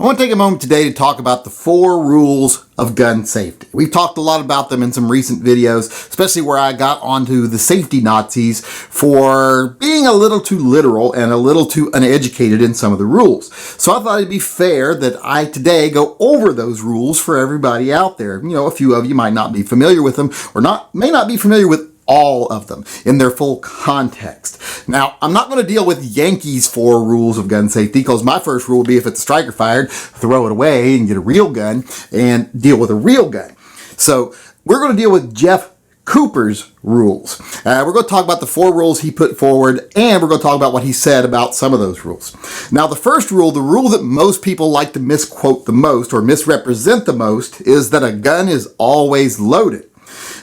want to take a moment today to talk about the 4 rules of gun safety. We've talked a lot about them in some recent videos, especially where I got onto the safety Nazis for being a little too literal and a little too uneducated in some of the rules. So I thought it'd be fair that I today go over those rules for everybody out there. You know, a few of you might not be familiar with them or may not be familiar with all of them in their full context. Now, I'm not going to deal with Yankees 4 rules of gun safety because my first rule would be if it's a striker fired, throw it away and get a real gun and deal with a real gun. So we're going to deal with Jeff Cooper's rules. We're going to talk about the 4 rules he put forward, and we're going to talk about what he said about some of those rules. Now, the first rule, the rule that most people like to misquote the most or misrepresent the most, is that a gun is always loaded.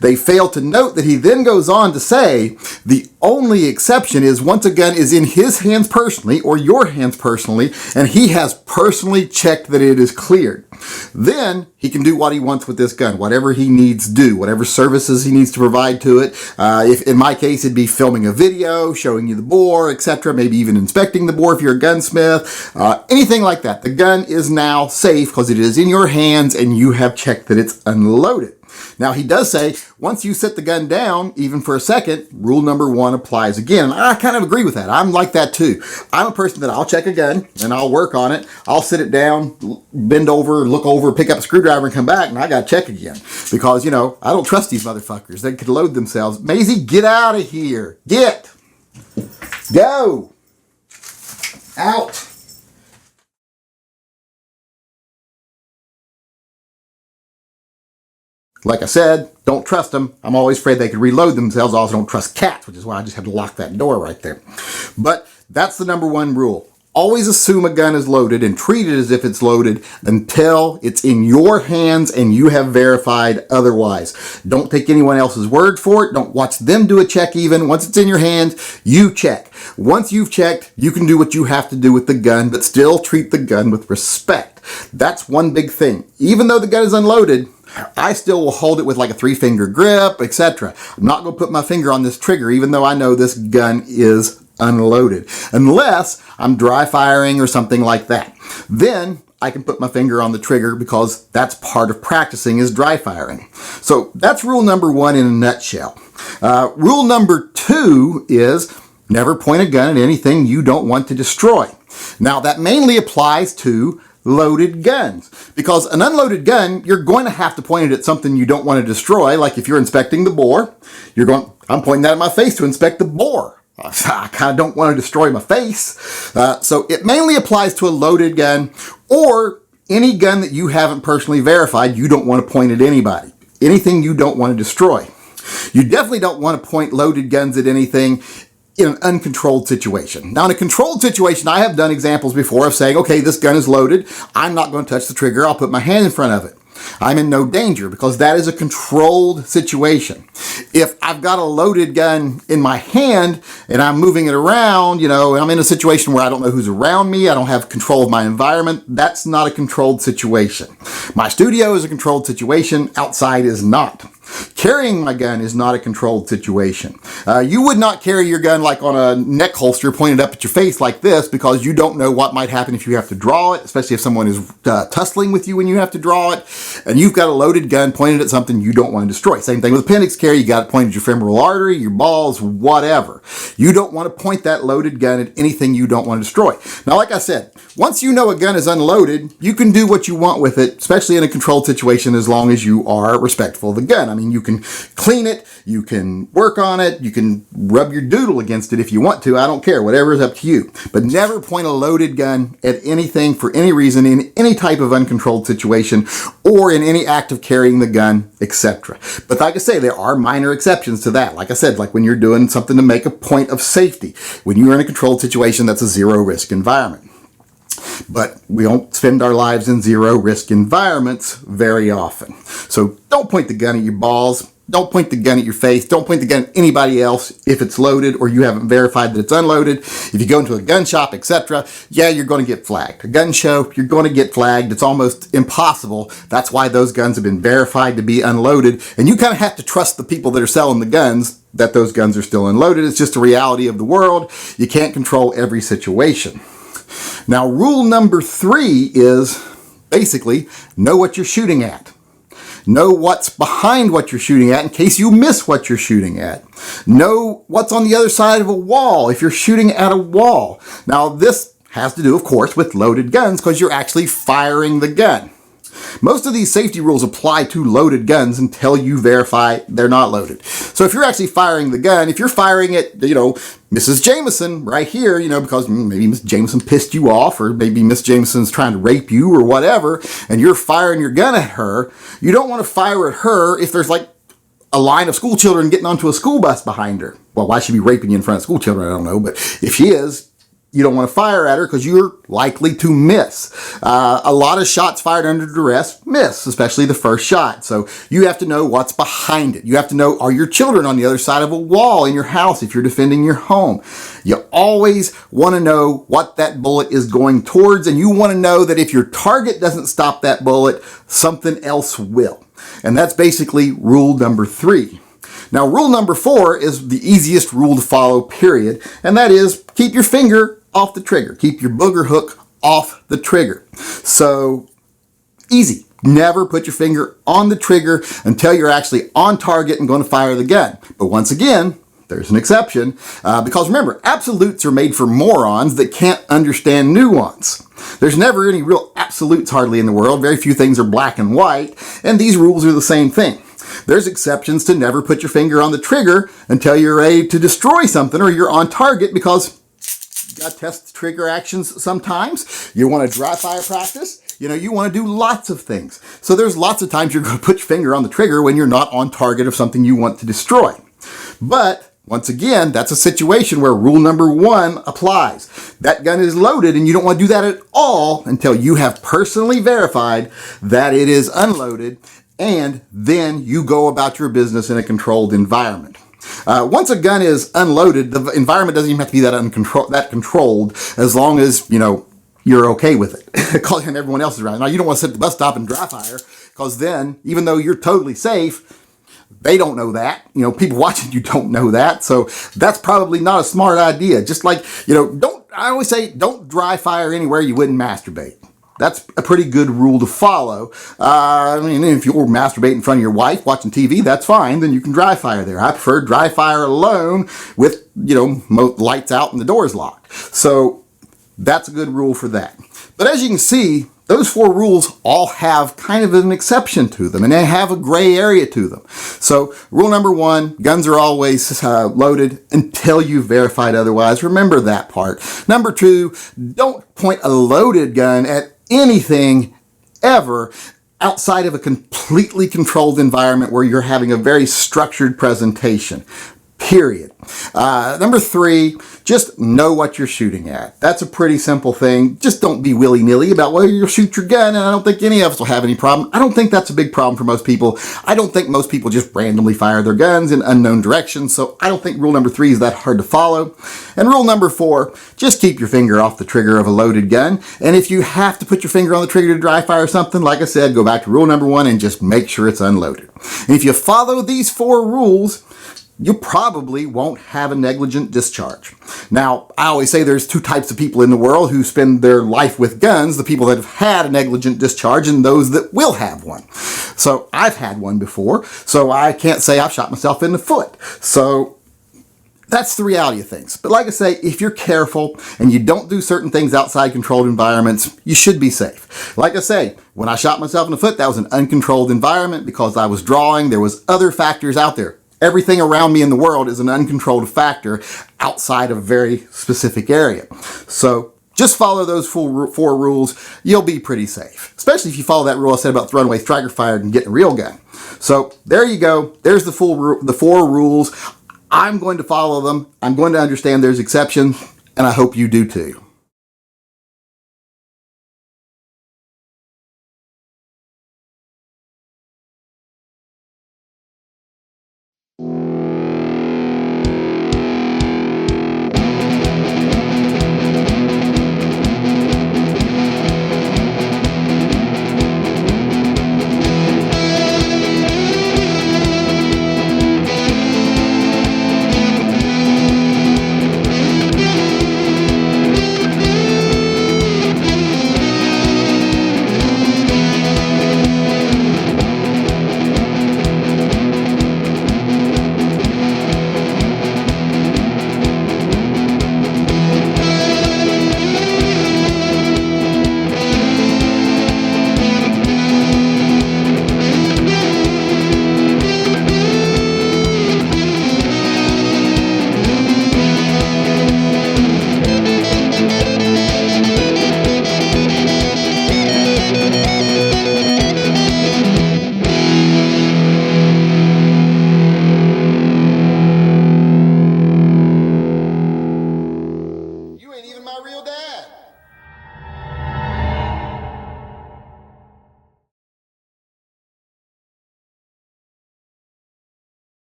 They fail to note that he then goes on to say the only exception is once a gun is in his hands personally or your hands personally and he has personally checked that it is cleared. Then he can do what he wants with this gun, whatever he needs to do, whatever services he needs to provide to it. If in my case it'd be filming a video, showing you the bore, etc., maybe even inspecting the bore if you're a gunsmith, anything like that. The gun is now safe because it is in your hands and you have checked that it's unloaded. Now, he does say, once you set the gun down, even for a second, rule number 1 applies again. And I kind of agree with that. I'm like that too. I'm a person that I'll check a gun and I'll work on it. I'll sit it down, bend over, look over, pick up a screwdriver and come back and I got to check again. Because, you know, I don't trust these motherfuckers. They could load themselves. Maisie, get out of here. Get. Go. Out. Like I said, don't trust them. I'm always afraid they could reload themselves. I also don't trust cats, which is why I just had to lock that door right there. But that's the number 1 rule. Always assume a gun is loaded and treat it as if it's loaded until it's in your hands and you have verified otherwise. Don't take anyone else's word for it. Don't watch them do a check even. Once it's in your hands, you check. Once you've checked, you can do what you have to do with the gun, but still treat the gun with respect. That's one big thing. Even though the gun is unloaded, I still will hold it with like a 3-finger grip, etc. I'm not going to put my finger on this trigger even though I know this gun is unloaded. Unless I'm dry firing or something like that. Then I can put my finger on the trigger because that's part of practicing is dry firing. So that's rule number 1 in a nutshell. Rule number 2 is never point a gun at anything you don't want to destroy. Now that mainly applies to loaded guns, because an unloaded gun, you're going to have to point it at something you don't want to destroy. Like if you're inspecting the bore, I'm pointing that at my face to inspect the bore. I kind of don't want to destroy my face. So it mainly applies to a loaded gun or any gun that you haven't personally verified. You don't want to point at anybody, anything you don't want to destroy. You definitely don't want to point loaded guns at anything in an uncontrolled situation. Now, in a controlled situation, I have done examples before of saying, okay, this gun is loaded. I'm not going to touch the trigger. I'll put my hand in front of it. I'm in no danger because that is a controlled situation. If I've got a loaded gun in my hand and I'm moving it around, you know, I'm in a situation where I don't know who's around me, I don't have control of my environment, that's not a controlled situation. My studio is a controlled situation, outside is not. Carrying my gun is not a controlled situation. You would not carry your gun like on a neck holster pointed up at your face like this because you don't know what might happen if you have to draw it, especially if someone is tussling with you when you have to draw it, and you've got a loaded gun pointed at something you don't want to destroy. Same thing with appendix carry. You got it pointed at your femoral artery, your balls, whatever. You don't want to point that loaded gun at anything you don't want to destroy. Now, like I said, once you know a gun is unloaded, you can do what you want with it, especially in a controlled situation, as long as you are respectful of the gun. I mean, you can clean it, you can work on it, you can rub your doodle against it if you want to. I don't care, whatever is up to you. But never point a loaded gun at anything for any reason in any type of uncontrolled situation or in any act of carrying the gun, etc. But like I say, there are minor exceptions to that. Like I said, like when you're doing something to make a point of safety. When you're in a controlled situation, that's a zero risk environment. But we don't spend our lives in zero risk environments very often. So don't point the gun at your balls. Don't point the gun at your face. Don't point the gun at anybody else if it's loaded or you haven't verified that it's unloaded. If you go into a gun shop, etc., yeah, you're going to get flagged. A gun show, you're going to get flagged. It's almost impossible. That's why those guns have been verified to be unloaded. And you kind of have to trust the people that are selling the guns that those guns are still unloaded. It's just a reality of the world. You can't control every situation. Now, rule number 3 is basically, know what you're shooting at. Know what's behind what you're shooting at in case you miss what you're shooting at. Know what's on the other side of a wall if you're shooting at a wall. Now, this has to do, of course, with loaded guns because you're actually firing the gun. Most of these safety rules apply to loaded guns until you verify they're not loaded. So if you're actually firing the gun, if you're firing it, Mrs. Jameson right here, because maybe Miss Jameson pissed you off, or maybe Miss Jameson's trying to rape you or whatever, and you're firing your gun at her, you don't want to fire at her if there's like a line of school children getting onto a school bus behind her. Well, why should she be raping you in front of school children? I don't know, but if she is, you don't want to fire at her because you're likely to miss. A lot of shots fired under duress miss, especially the first shot. So you have to know what's behind it. You have to know, are your children on the other side of a wall in your house if you're defending your home? You always want to know what that bullet is going towards, and you want to know that if your target doesn't stop that bullet, something else will. And that's basically rule number 3. Now, rule number 4 is the easiest rule to follow, period, and that is keep your finger off the trigger. Keep your booger hook off the trigger. So, easy. Never put your finger on the trigger until you're actually on target and going to fire the gun. But once again, there's an exception, because remember, absolutes are made for morons that can't understand nuance. There's never any real absolutes hardly in the world. Very few things are black and white, and these rules are the same thing. There's exceptions to never put your finger on the trigger until you're ready to destroy something or you're on target, because you got to test the trigger actions sometimes. You want to dry fire practice. You want to do lots of things. So there's lots of times you're going to put your finger on the trigger when you're not on target of something you want to destroy. But once again, that's a situation where rule number 1 applies. That gun is loaded and you don't want to do that at all until you have personally verified that it is unloaded, and then you go about your business in a controlled environment. Once a gun is unloaded, the environment doesn't even have to be that controlled, as long as, you're okay with it. And everyone else is around. Now, you don't want to sit at the bus stop and dry fire, because then, even though you're totally safe, they don't know that. People watching you don't know that. So that's probably not a smart idea. Just like, I always say, don't dry fire anywhere you wouldn't masturbate. That's a pretty good rule to follow. If you're masturbating in front of your wife watching TV, that's fine. Then you can dry fire there. I prefer dry fire alone with, lights out and the doors locked. So that's a good rule for that. But as you can see, those 4 rules all have kind of an exception to them, and they have a gray area to them. So rule number 1, guns are always loaded until you've verified otherwise. Remember that part. Number 2, don't point a loaded gun at anything ever outside of a completely controlled environment where you're having a very structured presentation. Period. Number 3, just know what you're shooting at. That's a pretty simple thing. Just don't be willy-nilly about whether you'll shoot your gun, and I don't think any of us will have any problem. I don't think that's a big problem for most people. I don't think most people just randomly fire their guns in unknown directions, so I don't think rule number 3 is that hard to follow. And rule number 4, just keep your finger off the trigger of a loaded gun, and if you have to put your finger on the trigger to dry fire something, like I said, go back to rule number 1 and just make sure it's unloaded. And if you follow these 4 rules, you probably won't have a negligent discharge. Now, I always say there's 2 types of people in the world who spend their life with guns: the people that have had a negligent discharge and those that will have one. So I've had one before, so I can't say I've shot myself in the foot. So that's the reality of things. But like I say, if you're careful and you don't do certain things outside controlled environments, you should be safe. Like I say, when I shot myself in the foot, that was an uncontrolled environment because I was drawing. There was other factors out there. Everything around me in the world is an uncontrolled factor outside of a very specific area. So just follow those 4 rules. You'll be pretty safe, especially if you follow that rule I said about throwing away striker fire and getting a real gun. So there you go. There's the 4 rules. I'm going to follow them. I'm going to understand there's exceptions, and I hope you do too.